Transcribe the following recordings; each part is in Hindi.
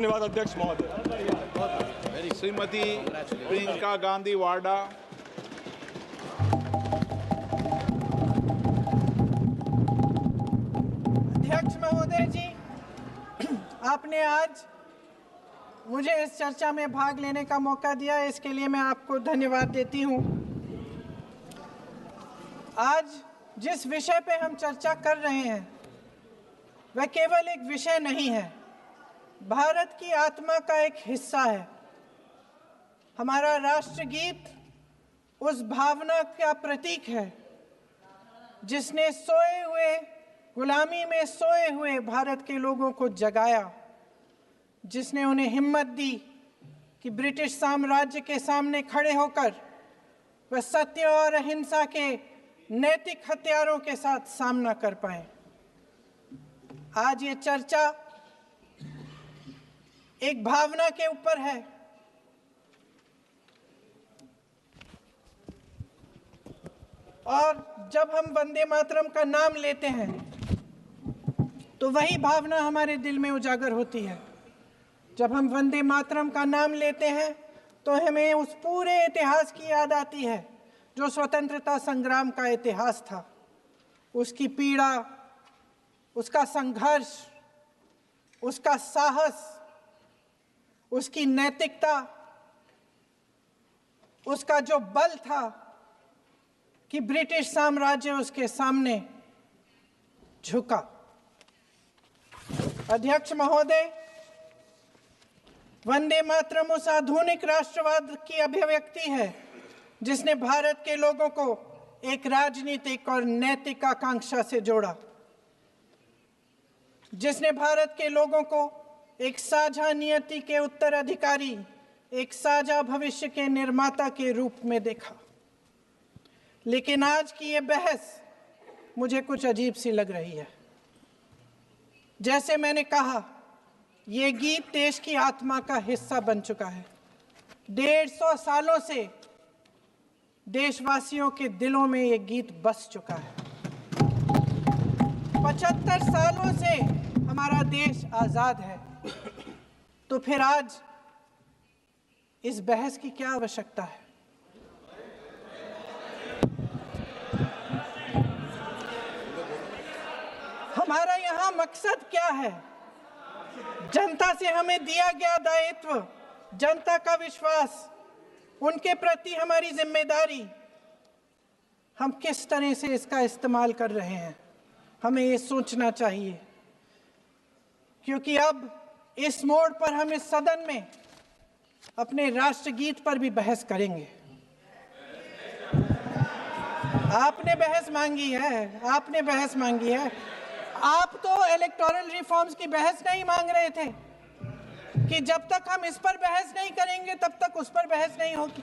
धन्यवाद अध्यक्ष महोदय। श्रीमती प्रियंका गांधी वाड्रा। अध्यक्ष महोदय जी, आपने आज मुझे इस चर्चा में भाग लेने का मौका दिया, इसके लिए मैं आपको धन्यवाद देती हूं। आज जिस विषय पे हम चर्चा कर रहे हैं वह केवल एक विषय नहीं है, भारत की आत्मा का एक हिस्सा है। हमारा राष्ट्रगीत उस भावना का प्रतीक है जिसने सोए हुए, गुलामी में सोए हुए भारत के लोगों को जगाया, जिसने उन्हें हिम्मत दी कि ब्रिटिश साम्राज्य के सामने खड़े होकर वह सत्य और अहिंसा के नैतिक हथियारों के साथ सामना कर पाए। आज ये चर्चा एक भावना के ऊपर है। और जब हम वंदे मातरम का नाम लेते हैं तो वही भावना हमारे दिल में उजागर होती है। जब हम वंदे मातरम का नाम लेते हैं तो हमें उस पूरे इतिहास की याद आती है जो स्वतंत्रता संग्राम का इतिहास था, उसकी पीड़ा, उसका संघर्ष, उसका साहस, उसकी नैतिकता, उसका जो बल था कि ब्रिटिश साम्राज्य उसके सामने झुका। अध्यक्ष महोदय, वंदे मातरम उस आधुनिक राष्ट्रवाद की अभिव्यक्ति है जिसने भारत के लोगों को एक राजनीतिक और नैतिक आकांक्षा से जोड़ा, जिसने भारत के लोगों को एक साझा नियति के उत्तराधिकारी, एक साझा भविष्य के निर्माता के रूप में देखा। लेकिन आज की ये बहस मुझे कुछ अजीब सी लग रही है। जैसे मैंने कहा, ये गीत देश की आत्मा का हिस्सा बन चुका है। 150 सालों से देशवासियों के दिलों में ये गीत बस चुका है। 75 सालों से हमारा देश आजाद है, तो फिर आज इस बहस की क्या आवश्यकता है? हमारा यहाँ मकसद क्या है? जनता से हमें दिया गया दायित्व, जनता का विश्वास, उनके प्रति हमारी जिम्मेदारी, हम किस तरह से इसका इस्तेमाल कर रहे हैं, हमें ये सोचना चाहिए। क्योंकि अब इस मोड़ पर हम इस सदन में अपने राष्ट्रगीत पर भी बहस करेंगे। आपने बहस मांगी है, आपने बहस मांगी है। आप तो इलेक्टोरल रिफॉर्म्स की बहस नहीं मांग रहे थे कि जब तक हम इस पर बहस नहीं करेंगे तब तक उस पर बहस नहीं होगी।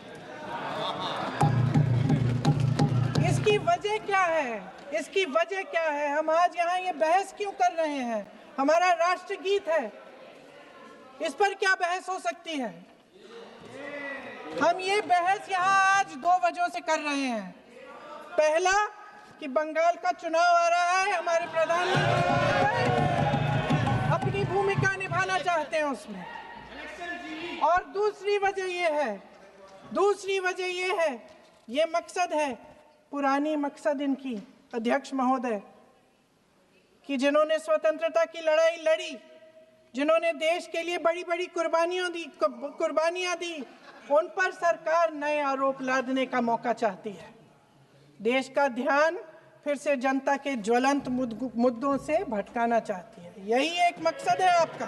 इसकी वजह क्या है? इसकी वजह क्या है? हम आज यहाँ ये बहस क्यों कर रहे हैं? हमारा राष्ट्रगीत है, इस पर क्या बहस हो सकती है? हम ये बहस यहाँ आज 2 वजहों से कर रहे हैं। पहला कि बंगाल का चुनाव आ रहा है, हमारे प्रधानमंत्री अपनी भूमिका निभाना चाहते हैं उसमें। और दूसरी वजह ये है, ये मकसद है, पुरानी मकसद इनकी, अध्यक्ष महोदय, कि जिन्होंने स्वतंत्रता की लड़ाई लड़ी, जिन्होंने देश के लिए बड़ी बड़ी कुर्बानियां दी, उन पर सरकार नए आरोप लादने का मौका चाहती है। देश का ध्यान फिर से जनता के ज्वलंत मुद्दों से भटकाना चाहती है। यही एक मकसद है आपका।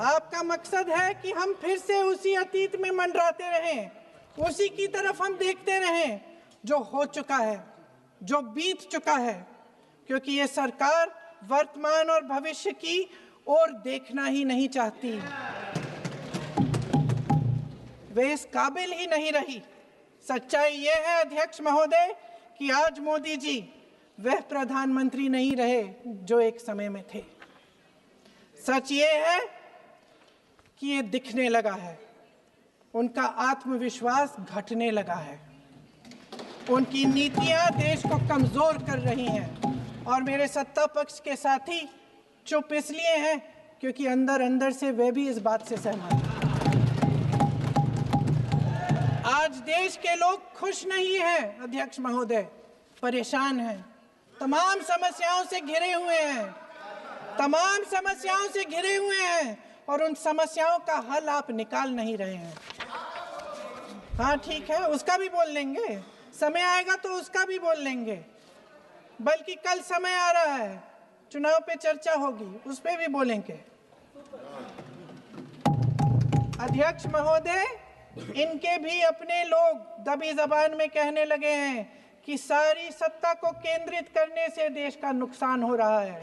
आपका मकसद है कि हम फिर से उसी अतीत में मंडराते रहें, उसी की तरफ हम देखते रहें जो हो चुका है, जो बीत चुका है, क्योंकि ये सरकार वर्तमान और भविष्य की ओर देखना ही नहीं चाहती। वे इस काबिल ही नहीं रही। सच्चाई ये है अध्यक्ष महोदय कि आज मोदी जी वह प्रधानमंत्री नहीं रहे जो एक समय में थे। सच ये है कि ये दिखने लगा है, उनका आत्मविश्वास घटने लगा है, उनकी नीतियां देश को कमजोर कर रही हैं। और मेरे सत्ता पक्ष के साथी चुप इसलिए हैं क्योंकि अंदर अंदर से वे भी इस बात से सहमत हैं। आज देश के लोग खुश नहीं हैं अध्यक्ष महोदय, परेशान हैं, तमाम समस्याओं से घिरे हुए हैं, तमाम समस्याओं से घिरे हुए हैं, और उन समस्याओं का हल आप निकाल नहीं रहे हैं। हाँ ठीक है, उसका भी बोल लेंगे, समय आएगा तो उसका भी बोल लेंगे, बल्कि कल समय आ रहा है, चुनाव पे चर्चा होगी, उस पे भी बोलेंगे। अध्यक्ष महोदय, इनके भी अपने लोग दबी जबान में कहने लगे हैं कि सारी सत्ता को केंद्रित करने से देश का नुकसान हो रहा है।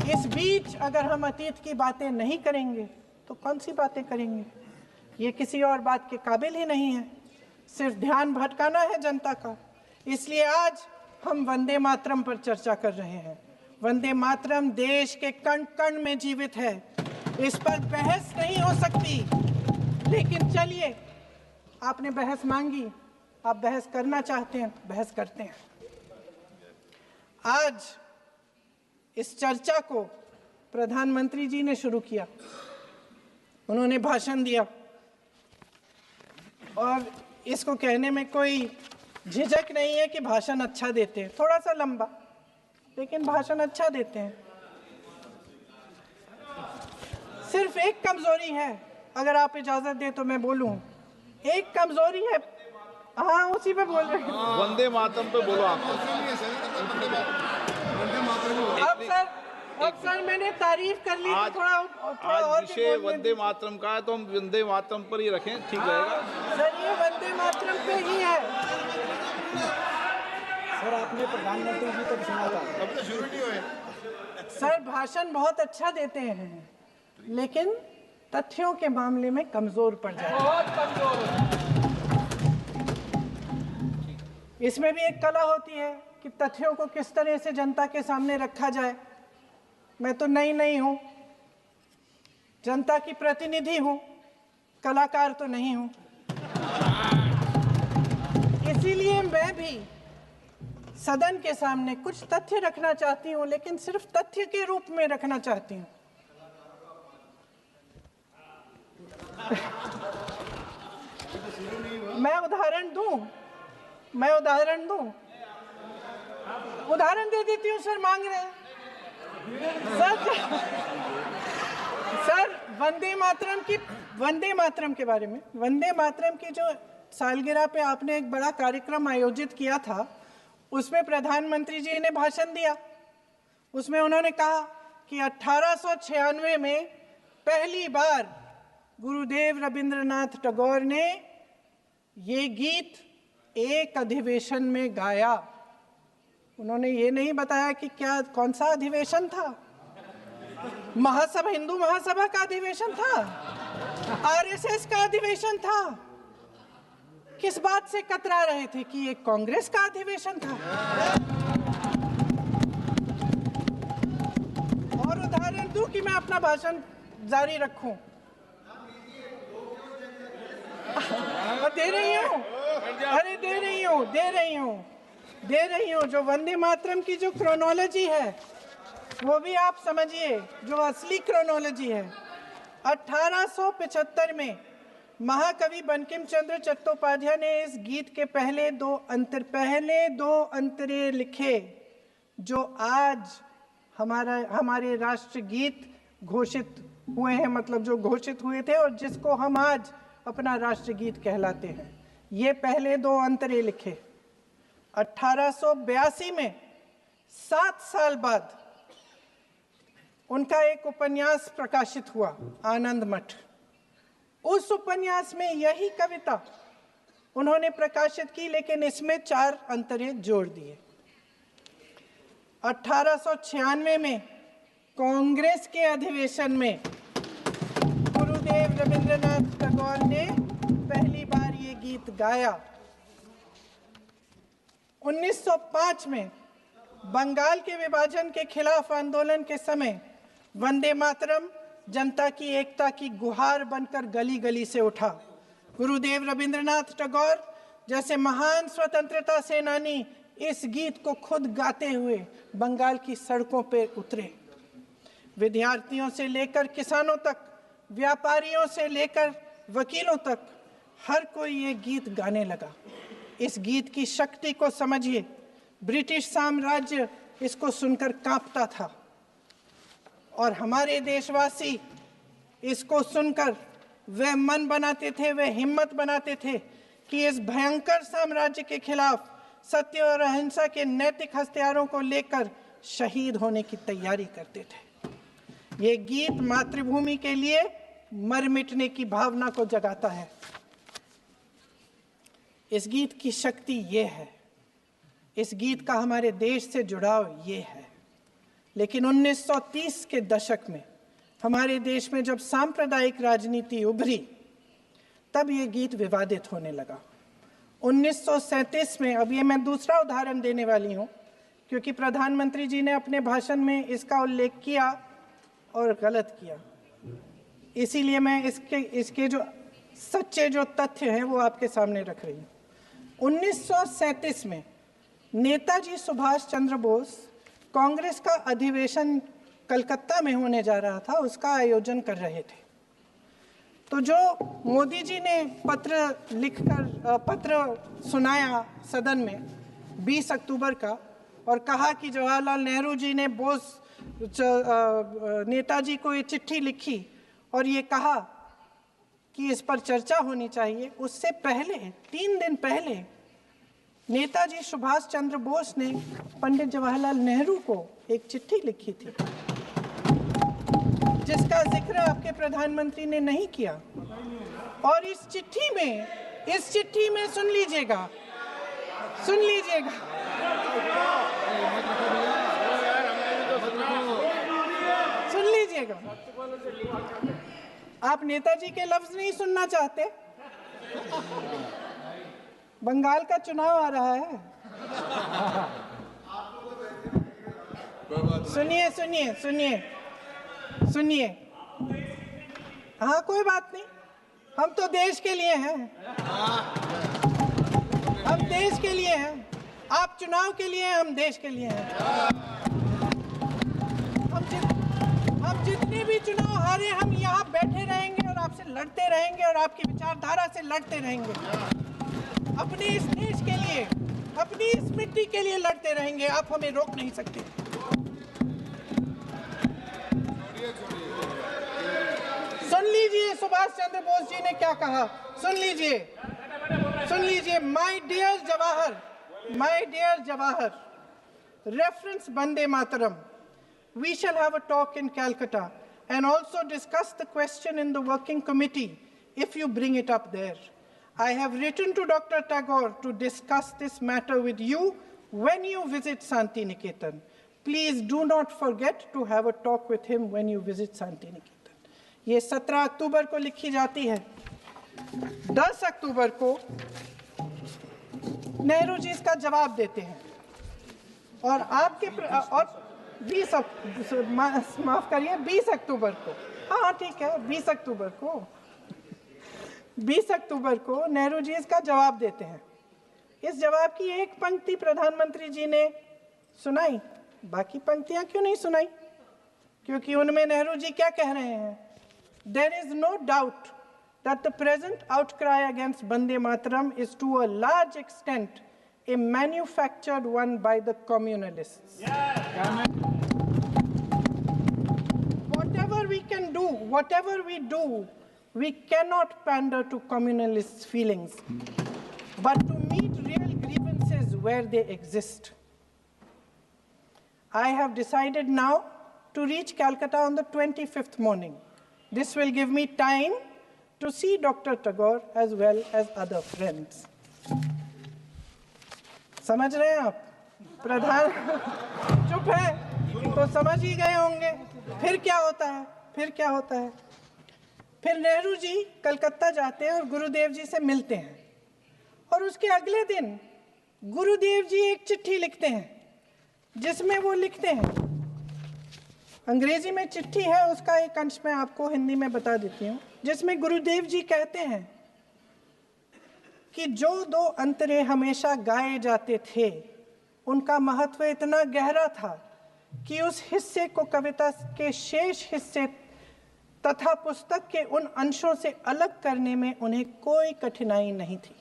इस बीच अगर हम अतीत की बातें नहीं करेंगे तो कौन सी बातें करेंगे? ये किसी और बात के काबिल ही नहीं है, सिर्फ ध्यान भटकाना है जनता का। इसलिए आज हम वंदे मातरम पर चर्चा कर रहे हैं। वंदे मातरम देश के कण कण में जीवित है, इस पर बहस नहीं हो सकती। लेकिन चलिए, आपने बहस मांगी, आप बहस करना चाहते हैं, बहस करते हैं। आज इस चर्चा को प्रधानमंत्री जी ने शुरू किया, उन्होंने भाषण दिया, और इसको कहने में कोई झिझक नहीं है कि भाषण अच्छा देते हैं, थोड़ा सा लंबा, लेकिन भाषण अच्छा देते हैं। सिर्फ एक कमजोरी है, अगर आप इजाजत दें तो मैं बोलूं, एक कमजोरी है। हाँ, उसी पे बोल रहे हैं। वंदे मातरम पे बोलो आप। अब सर मैंने तारीफ कर ली, आज थोड़ा आज विषय वंदे मातरम का है, तो हम वंदे मातरम पर ही रखें, ठीक रहेगा? सर ये वंदे मातरम पे ही है। सर आपने प्रधानमंत्री जी तक सुना था, अब तो शुरू नहीं हुए। सर भाषण बहुत अच्छा देते हैं, लेकिन तथ्यों के मामले में कमजोर पड़ जाते हैं। बहुत कमजोर। इसमें भी एक कला होती है कि तथ्यों को किस तरह से जनता के सामने रखा जाए। मैं तो नहीं हूं, जनता की प्रतिनिधि हूं, कलाकार तो नहीं हूं। इसीलिए मैं भी सदन के सामने कुछ तथ्य रखना चाहती हूं, लेकिन सिर्फ तथ्य के रूप में रखना चाहती हूं। मैं उदाहरण दूं, उदाहरण दे देती हूँ। सर मांग रहे हैं सर वंदे मातरम के बारे में, वंदे मातरम की जो सालगिरह पे आपने एक बड़ा कार्यक्रम आयोजित किया था, उसमें प्रधानमंत्री जी ने भाषण दिया। उसमें उन्होंने कहा कि 1896 में पहली बार गुरुदेव रविंद्रनाथ टैगोर ने ये गीत एक अधिवेशन में गाया। उन्होंने ये नहीं बताया कि कौन सा अधिवेशन था, महासभा, हिंदू महासभा का अधिवेशन था, आरएसएस का अधिवेशन था, किस बात से कतरा रहे थे कि ये कांग्रेस का अधिवेशन था। और उदाहरण दूं कि मैं अपना भाषण जारी रखूं, दे रही हूं। जो वंदे मातरम की जो क्रोनोलॉजी है वो भी आप समझिए, जो असली क्रोनोलॉजी है। 1875 में महाकवि बंकिम चंद्र चट्टोपाध्याय ने इस गीत के पहले दो अंतरे लिखे, जो आज हमारे राष्ट्रगीत घोषित हुए हैं, मतलब जो घोषित हुए थे और जिसको हम आज अपना राष्ट्रगीत कहलाते हैं। ये पहले दो अंतरे लिखे। 1882 में 7 साल बाद उनका एक उपन्यास प्रकाशित हुआ, आनंद मठ। उस उपन्यास में यही कविता उन्होंने प्रकाशित की, लेकिन इसमें 4 अंतरे जोड़ दिए। 1896 में कांग्रेस के अधिवेशन में गुरुदेव रविंद्रनाथ टैगोर ने पहली बार ये गीत गाया। 1905 में बंगाल के विभाजन के खिलाफ आंदोलन के समय वंदे मातरम जनता की एकता की गुहार बनकर गली गली से उठा। गुरुदेव रविंद्रनाथ टैगोर जैसे महान स्वतंत्रता सेनानी इस गीत को खुद गाते हुए बंगाल की सड़कों पर उतरे। विद्यार्थियों से लेकर किसानों तक, व्यापारियों से लेकर वकीलों तक, हर कोई ये गीत गाने लगा। इस गीत की शक्ति को समझिए। ब्रिटिश साम्राज्य इसको सुनकर कांपता था और हमारे देशवासी इसको सुनकर वह मन बनाते थे, वह हिम्मत बनाते थे कि इस भयंकर साम्राज्य के खिलाफ सत्य और अहिंसा के नैतिक हथियारों को लेकर शहीद होने की तैयारी करते थे। ये गीत मातृभूमि के लिए मर मिटने की भावना को जगाता है। इस गीत की शक्ति ये है, इस गीत का हमारे देश से जुड़ाव ये है। लेकिन 1930 के दशक में हमारे देश में जब सांप्रदायिक राजनीति उभरी, तब ये गीत विवादित होने लगा। 1937 में, अब ये मैं दूसरा उदाहरण देने वाली हूँ क्योंकि प्रधानमंत्री जी ने अपने भाषण में इसका उल्लेख किया और गलत किया, इसीलिए मैं इसके जो सच्चे जो तथ्य हैं वो आपके सामने रख रही हूँ। 1937 में नेताजी सुभाष चंद्र बोस कांग्रेस का अधिवेशन कलकत्ता में होने जा रहा था, उसका आयोजन कर रहे थे। तो जो मोदी जी ने पत्र सुनाया सदन में 20 अक्टूबर का और कहा कि जवाहरलाल नेहरू जी ने नेताजी को ये चिट्ठी लिखी और ये कहा कि इस पर चर्चा होनी चाहिए, उससे पहले 3 दिन पहले नेताजी सुभाष चंद्र बोस ने पंडित जवाहरलाल नेहरू को एक चिट्ठी लिखी थी जिसका जिक्र आपके प्रधानमंत्री ने नहीं किया। और इस चिट्ठी में सुन लीजिएगा आप नेताजी के लफ्ज नहीं सुनना चाहते? बंगाल का चुनाव आ रहा है। सुनिए। हाँ, कोई बात नहीं, हम तो देश के लिए हैं। हम देश के लिए हैं, आप चुनाव के लिए हैं, हम देश के लिए हैं। हम जितने भी चुनाव हारे, हम यहाँ बैठे रहेंगे और आपसे लड़ते रहेंगे और आपकी विचारधारा से लड़ते रहेंगे। अपने इस देश के लिए, अपनी इस मिट्टी के लिए लड़ते रहेंगे। आप हमें रोक नहीं सकते। सुन लीजिए सुभाष चंद्र बोस जी ने क्या कहा। सुन लीजिए। My dear Jawahar, reference Vande Mataram. We shall have a talk in Calcutta and also discuss the question in the working committee if you bring it up there. I have written to Dr. Tagore to discuss this matter with you when you visit Santi Niketan. Please do not forget to have a talk with him when you visit Santi Niketan. ये 17 अक्टूबर को लिखी जाती है। 10 अक्टूबर को नेहरू जी इसका जवाब देते हैं और और 20 अक्टूबर को, हाँ ठीक है, 20 अक्टूबर को नेहरू जी इसका जवाब देते हैं। इस जवाब की एक पंक्ति प्रधानमंत्री जी ने सुनाई, बाकी पंक्तियां क्यों नहीं सुनाई? क्योंकि उनमें नेहरू जी क्या कह रहे हैं? There is no doubt that the present outcry against Vande Mataram is to a large extent a manufactured one by the communalists. Whatever we do, we cannot pander to communalists' feelings, but to meet real grievances where they exist. I have decided now to reach Calcutta on the 25th morning. This will give me time to see Dr. Tagore as well as other friends. समझ रहे हैं आप? प्रधान चुप है तो समझ ही गए होंगे। फिर क्या होता है? फिर नेहरू जी कलकत्ता जाते हैं और गुरुदेव जी से मिलते हैं और उसके अगले दिन गुरुदेव जी एक चिट्ठी लिखते हैं जिसमें वो लिखते हैं, अंग्रेजी में चिट्ठी है, उसका एक अंश मैं आपको हिंदी में बता देती हूँ, जिसमें गुरुदेव जी कहते हैं कि जो 2 अंतरे हमेशा गाए जाते थे उनका महत्व इतना गहरा था कि उस हिस्से को कविता के शेष हिस्से तथा पुस्तक के उन अंशों से अलग करने में उन्हें कोई कठिनाई नहीं थी।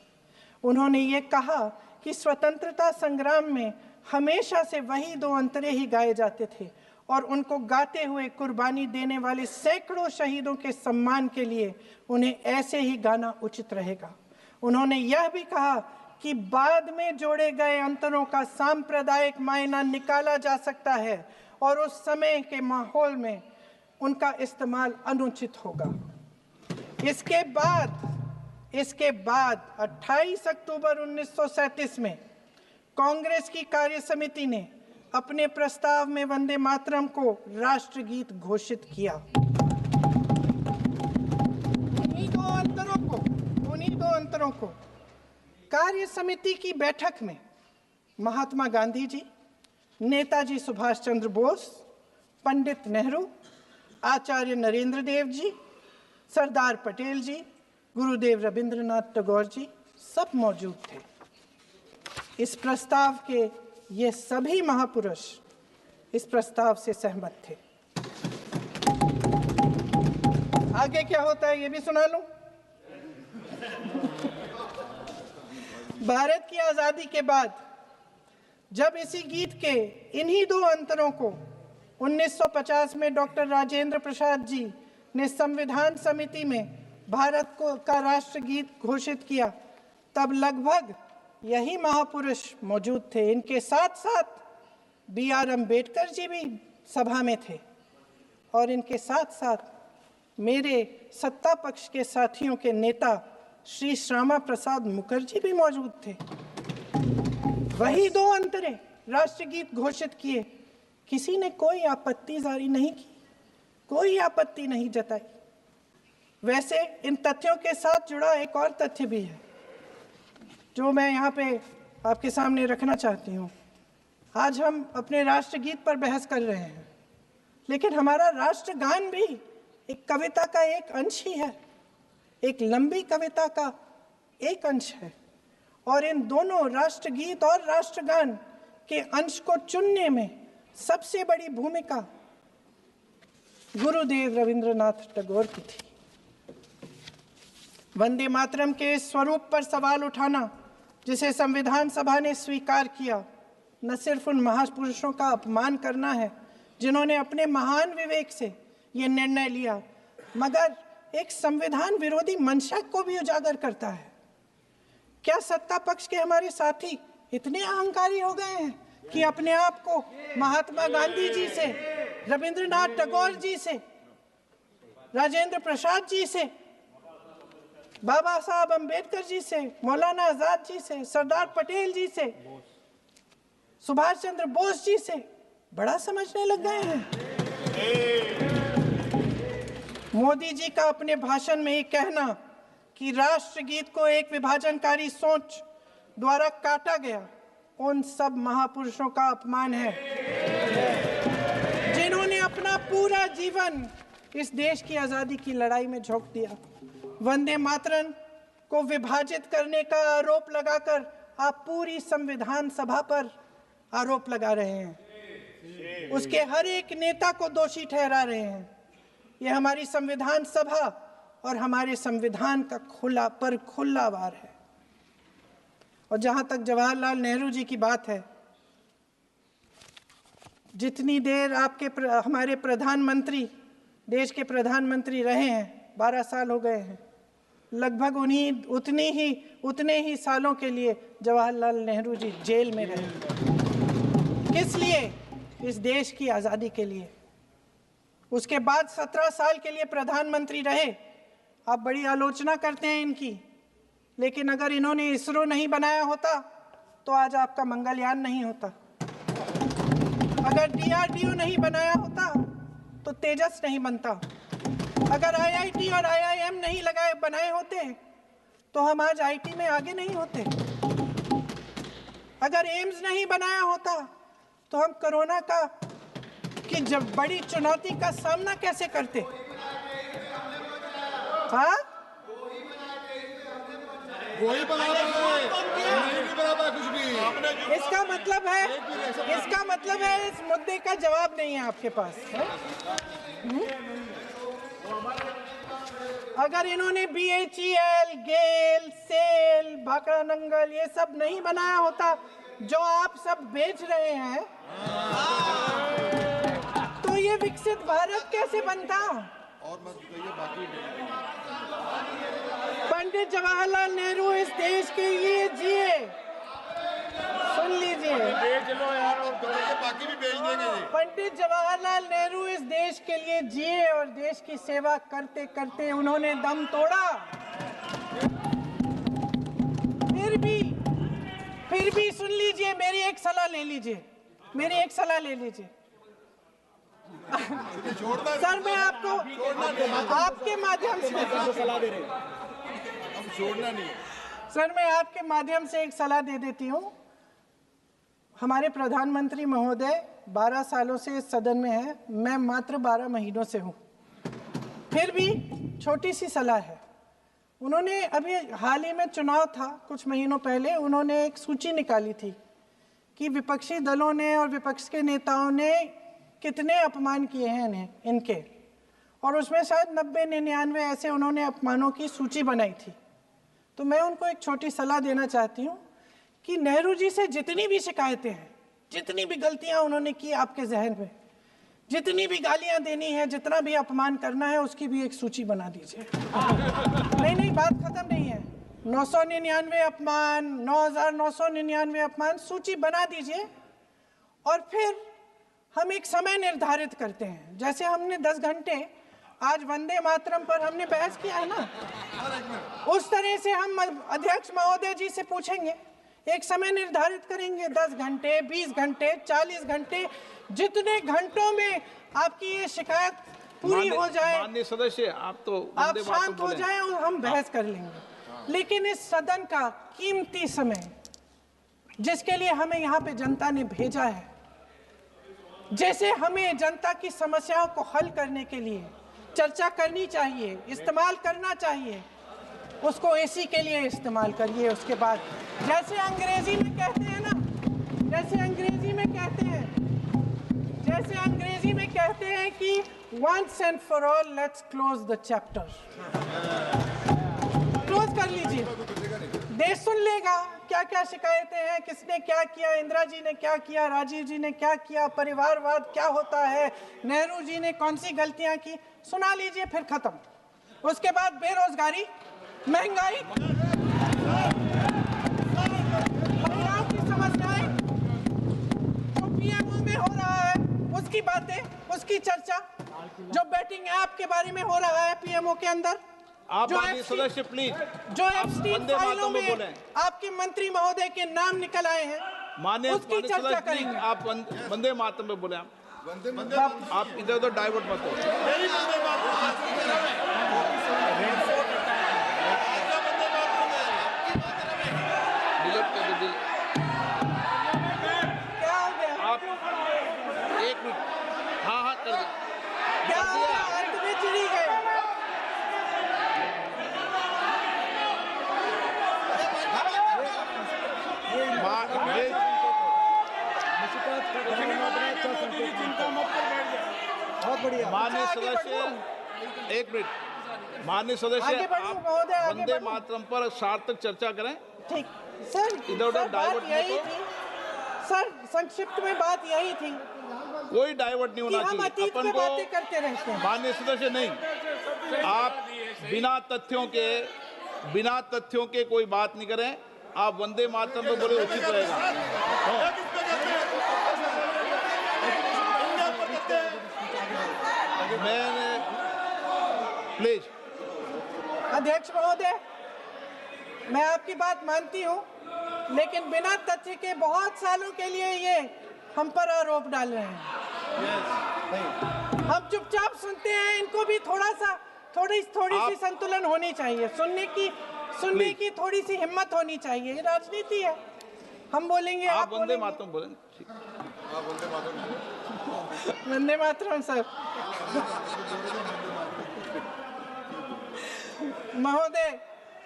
उन्होंने ये कहा कि स्वतंत्रता संग्राम में हमेशा से वही दो अंतरे ही गाए जाते थे और उनको गाते हुए कुर्बानी देने वाले सैकड़ों शहीदों के सम्मान के लिए उन्हें ऐसे ही गाना उचित रहेगा। उन्होंने यह भी कहा कि बाद में जोड़े गए अंतरों का सांप्रदायिक मायना निकाला जा सकता है और उस समय के माहौल में उनका इस्तेमाल अनुचित होगा। इसके बाद 28 अक्टूबर 1937 में कांग्रेस की कार्य समिति ने अपने प्रस्ताव में वंदे मातरम को राष्ट्रगीत घोषित किया। उन्हीं दो अंतरों को कार्य समिति की बैठक में महात्मा गांधी जी, नेताजी सुभाष चंद्र बोस, पंडित नेहरू, आचार्य नरेंद्र देव जी, सरदार पटेल जी, गुरुदेव रविंद्रनाथ टैगोर जी सब मौजूद थे। इस प्रस्ताव के ये सभी महापुरुष इस प्रस्ताव से सहमत थे। आगे क्या होता है ये भी सुना लूं। भारत की आजादी के बाद जब इसी गीत के इन्हीं दो अंतरों को 1950 में डॉक्टर राजेंद्र प्रसाद जी ने संविधान समिति में भारत का राष्ट्रगीत घोषित किया, तब लगभग यही महापुरुष मौजूद थे। इनके साथ साथ BR अम्बेडकर जी भी सभा में थे और इनके साथ साथ मेरे सत्ता पक्ष के साथियों के नेता श्री श्यामा प्रसाद मुखर्जी भी मौजूद थे। वही दो अंतरे राष्ट्रगीत घोषित किए, किसी ने कोई आपत्ति जारी नहीं की, कोई आपत्ति नहीं जताई। वैसे इन तथ्यों के साथ जुड़ा एक और तथ्य भी है जो मैं यहाँ पे आपके सामने रखना चाहती हूँ। आज हम अपने राष्ट्रगीत पर बहस कर रहे हैं, लेकिन हमारा राष्ट्रगान भी एक कविता का एक अंश ही है, एक लंबी कविता का एक अंश है। और इन दोनों राष्ट्रगीत और राष्ट्रगान के अंश को चुनने में सबसे बड़ी भूमिका गुरुदेव रविंद्रनाथ टैगोर की थी। वंदे मातरम के इस स्वरूप पर सवाल उठाना, जिसे संविधान सभा ने स्वीकार किया, न सिर्फ उन महापुरुषों का अपमान करना है जिन्होंने अपने महान विवेक से ये निर्णय लिया, मगर एक संविधान विरोधी मंशा को भी उजागर करता है। क्या सत्ता पक्ष के हमारे साथी इतने अहंकारी हो गए हैं कि अपने आप को महात्मा गांधी जी से, रविंद्रनाथ टैगोर जी से, राजेंद्र प्रसाद जी से, बाबा साहब अम्बेडकर जी से, मौलाना आजाद जी से, सरदार पटेल जी से, सुभाष चंद्र बोस जी से बड़ा समझने लग गए हैं? मोदी जी का अपने भाषण में ये कहना कि राष्ट्रगीत को एक विभाजनकारी सोच द्वारा काटा गया, उन सब महापुरुषों का अपमान है जिन्होंने अपना पूरा जीवन इस देश की आजादी की लड़ाई में झोंक दिया। वंदे मातरम को विभाजित करने का आरोप लगाकर आप पूरी संविधान सभा पर आरोप लगा रहे हैं, उसके हर एक नेता को दोषी ठहरा रहे हैं। यह हमारी संविधान सभा और हमारे संविधान का खुला वार है। और जहां तक जवाहरलाल नेहरू जी की बात है, जितनी देर हमारे प्रधानमंत्री देश के प्रधानमंत्री रहे हैं, 12 साल हो गए हैं, लगभग उतने ही सालों के लिए जवाहरलाल नेहरू जी जेल में रहे। किस लिए? इस देश की आज़ादी के लिए। उसके बाद 17 साल के लिए प्रधानमंत्री रहे। आप बड़ी आलोचना करते हैं इनकी, लेकिन अगर इन्होंने इसरो नहीं बनाया होता तो आज आपका मंगलयान नहीं होता। अगर DRDO नहीं बनाया होता तो तेजस नहीं बनता। अगर IIT और IIM नहीं बनाए होते तो हम आज IT में आगे नहीं होते। अगर एम्स नहीं बनाया होता तो हम कोरोना की जब बड़ी चुनौती का सामना कैसे करते? हाँ, वही बना रहा है, नहीं बना पाया कुछ भी। इसका मतलब है इस मुद्दे का जवाब नहीं है आपके पास है? अगर इन्होंने BHEL, गेल, सेल, भाखड़ा नंगल ये सब नहीं बनाया होता जो आप सब बेच रहे हैं, तो ये विकसित भारत कैसे बनता? और मत कहिए बाकी। पंडित जवाहरलाल नेहरू इस देश के लिए जिए, सुन लीजिए, बाकी भी बेच देंगे। पंडित जवाहरलाल नेहरू इस देश के लिए जिए और देश की सेवा करते करते उन्होंने दम तोड़ा। फिर भी सुन लीजिए, मेरी एक सलाह ले लीजिए। सर मैं आपको आपके माध्यम से सलाह दे रहे हैं, हम छोड़ना नहीं। सर मैं आपके माध्यम से एक सलाह दे देती हूँ। हमारे प्रधानमंत्री महोदय 12 सालों से इस सदन में हैं, मैं मात्र 12 महीनों से हूँ। फिर भी छोटी सी सलाह है। उन्होंने अभी हाल ही में चुनाव था, कुछ महीनों पहले उन्होंने एक सूची निकाली थी कि विपक्षी दलों ने और विपक्ष के नेताओं ने कितने अपमान किए हैं इनके, और उसमें शायद 90-99 ऐसे उन्होंने अपमानों की सूची बनाई थी। तो मैं उनको एक छोटी सलाह देना चाहती हूँ कि नेहरू जी से जितनी भी शिकायतें हैं, जितनी भी गलतियाँ उन्होंने की आपके जहन में, जितनी भी गालियाँ देनी है, जितना भी अपमान करना है, उसकी भी एक सूची बना दीजिए। नहीं, बात खत्म नहीं है। 999 अपमान, 9,999 अपमान, सूची बना दीजिए और फिर हम एक समय निर्धारित करते हैं। जैसे हमने 10 घंटे आज वंदे मातरम पर हमने बहस किया है ना, उस तरह से हम अध्यक्ष महोदय जी से पूछेंगे, एक समय निर्धारित करेंगे, 10 घंटे, 20 घंटे, 40 घंटे, जितने घंटों में आपकी ये शिकायत पूरी हो जाए, माननीय सदस्य आप शांत हो जाए और हम बहस कर लेंगे। लेकिन इस सदन का कीमती समय, जिसके लिए हमें यहाँ पे जनता ने भेजा है, जैसे हमें जनता की समस्याओं को हल करने के लिए चर्चा करनी चाहिए, इस्तेमाल करना चाहिए, उसको इसी के लिए इस्तेमाल करिए। उसके बाद जैसे अंग्रेजी में कहते हैं ना, जैसे अंग्रेजी में कहते हैं कि once and for all let's close the chapter, close कर लीजिए। देश सुन लेगा क्या क्या शिकायतें हैं, किसने क्या किया, इंदिरा जी ने क्या किया, राजीव जी ने क्या किया, परिवारवाद क्या होता है, नेहरू जी ने कौन सी गलतियां की, सुना लीजिए, फिर खत्म। उसके बाद बेरोजगारी, महंगाई, महिलाओं की समस्याएं, जो पीएमओ में हो रहा है उसकी बातें, उसकी चर्चा, जो बैटिंग ऐप के बारे में हो रहा है पीएमओ के अंदर, आप माननीय सदस्य प्लीज, जो एप्स्टीन फाइलों में आपके मंत्री महोदय के नाम निकल आए हैं, माननीय उसकी चर्चा करेंगे। आप वंदे मातरम में बोले, आप इधर उधर डाइवर्ट मत हो। क्या हो गया? आप 1 मिनट, हाँ कर दो। क्या हो गया? अंत में चिड़ी गए। बहुत बढ़िया। माननीय सदस्य 1 मिनट, माननीय सदस्य आगे बढ़ो आप महोदय, आगे वंदे बढ़ो। मातरम पर सार्थक चर्चा करें। ठीक सर, इधर उधर सर, बात डाइवर्ट मत यही हो। थी सर, संक्षिप्त में बात यही थी कोई डाइवर्ट नहीं कि होना हम चाहिए अतीत अपन में को। बातें करते रहते हैं। माननीय सदस्य नहीं, आप बिना तथ्यों के कोई बात नहीं करें। आप वंदे मातरम पे बोले उचित रहेगा। मैंने प्लीज। अध्यक्ष महोदय, मैं आपकी बात मानती हूँ, लेकिन बिना तथ्य के बहुत सालों के लिए ये हम पर आरोप डाल रहे हैं। हम चुपचाप सुनते हैं, इनको भी थोड़ी सी संतुलन होनी चाहिए, सुनने की थोड़ी सी हिम्मत होनी चाहिए। ये राजनीति है, हम बोलेंगे, आप वंदे मातरम बोलें। ठीक, वंदे मातरम सर। महोदय,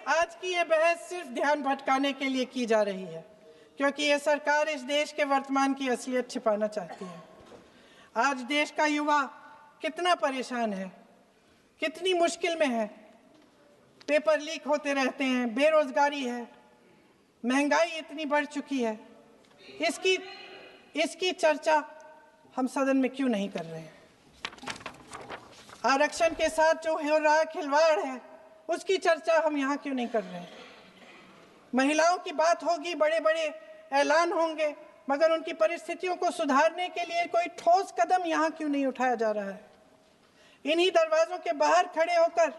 आज की ये बहस सिर्फ ध्यान भटकाने के लिए की जा रही है, क्योंकि ये सरकार इस देश के वर्तमान की असलियत छिपाना चाहती है। आज देश का युवा कितना परेशान है, कितनी मुश्किल में है। पेपर लीक होते रहते हैं, बेरोजगारी है, महंगाई इतनी बढ़ चुकी है। इसकी चर्चा हम सदन में क्यों नहीं कर रहे हैं? आरक्षण के साथ जो हो रहा खिलवाड़ है, उसकी चर्चा हम यहाँ क्यों नहीं कर रहे हैं? महिलाओं की बात होगी, बड़े बड़े ऐलान होंगे, मगर उनकी परिस्थितियों को सुधारने के लिए कोई ठोस कदम यहाँ क्यों नहीं उठाया जा रहा है? इन्हीं दरवाजों के बाहर खड़े होकर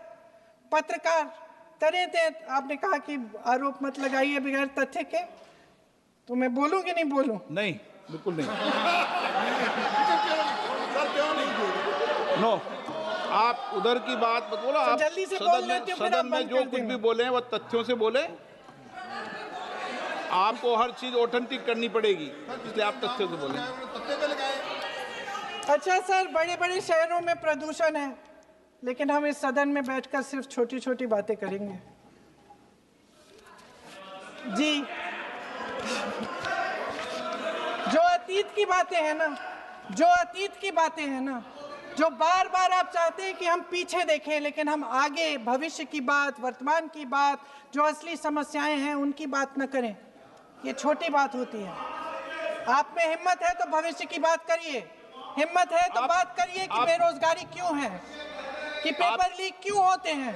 पत्रकार तरह तरह, आपने कहा कि आरोप मत लगाइए बगैर तथ्य के, तो मैं बोलूं कि नहीं बोलूं? नहीं, बिल्कुल नहीं। नो, आप उधर की बात मत बोलो। आप जल्दी से बोल लेते हो, सदन में जो कुछ भी बोले हैं वो तथ्यों से बोले। आपको हर चीज ऑथेंटिक करनी पड़ेगी, इसलिए आप तथ्यों से बोले। अच्छा सर, बड़े बड़े शहरों में प्रदूषण है, लेकिन हम इस सदन में बैठकर सिर्फ छोटी छोटी बातें करेंगे। जी, जो अतीत की बातें हैं ना, जो बार बार आप चाहते हैं कि हम पीछे देखें, लेकिन हम आगे भविष्य की बात, वर्तमान की बात, जो असली समस्याएं हैं उनकी बात न करें, ये छोटी बात होती है। आप में हिम्मत है तो भविष्य की बात करिए, हिम्मत है तो बात करिए कि बेरोजगारी क्यों है, कि पेपर लीक क्यों होते हैं।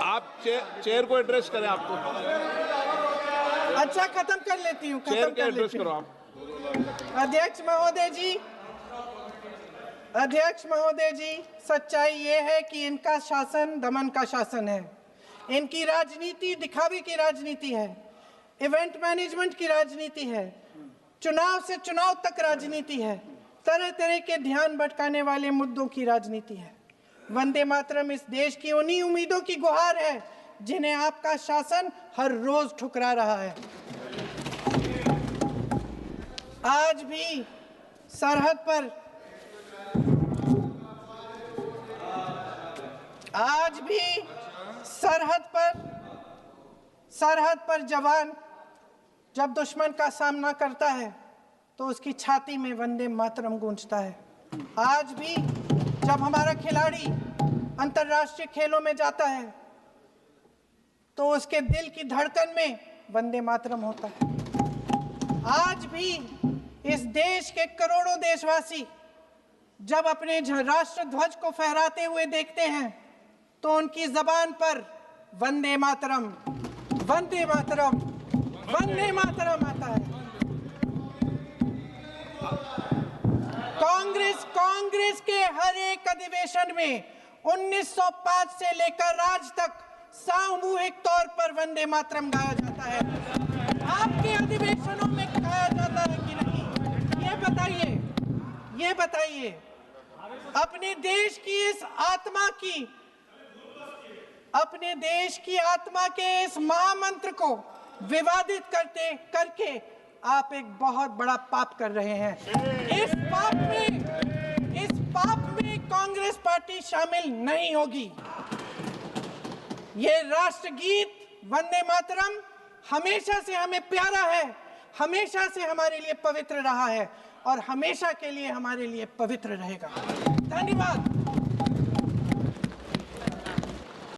आप चेयर को एड्रेस करें। आपको अच्छा, खत्म कर लेती हूँ, चेयर के एड्रेस करो आप। अध्यक्ष महोदय जी, सच्चाई ये है कि इनका शासन दमन का शासन है। इनकी राजनीति दिखावे की राजनीति है, इवेंट मैनेजमेंट की राजनीति है, चुनाव से चुनाव तक राजनीति है, तरह तरह के ध्यान भटकाने वाले मुद्दों की राजनीति है। वंदे मातरम इस देश की उन्हीं उम्मीदों की गुहार है जिन्हें आपका शासन हर रोज ठुकरा रहा है। आज भी सरहद पर जवान जब दुश्मन का सामना करता है तो उसकी छाती में वंदे मातरम गूंजता है। आज भी जब हमारा खिलाड़ी अंतर्राष्ट्रीय खेलों में जाता है तो उसके दिल की धड़कन में वंदे मातरम होता है। आज भी इस देश के करोड़ों देशवासी जब अपने राष्ट्र ध्वज को फहराते हुए देखते हैं तो उनकी जबान पर वंदे मातरम, वंदे मातरम, वंदे मातरम आता है। कांग्रेस के हर एक अधिवेशन में 1905 से लेकर आज तक सामूहिक तौर पर वंदे मातरम गाया जाता है। आपके अधिवेशनों में गाया जाता है कि नहीं, ये बताइए। अपने देश की आत्मा के इस महामंत्र को विवादित करके आप एक बहुत बड़ा पाप कर रहे हैं। इस पाप में कांग्रेस पार्टी शामिल नहीं होगी। ये राष्ट्रगीत वंदे मातरम हमेशा से हमें प्यारा है, हमेशा से हमारे लिए पवित्र रहा है और हमेशा के लिए हमारे लिए पवित्र रहेगा। धन्यवाद।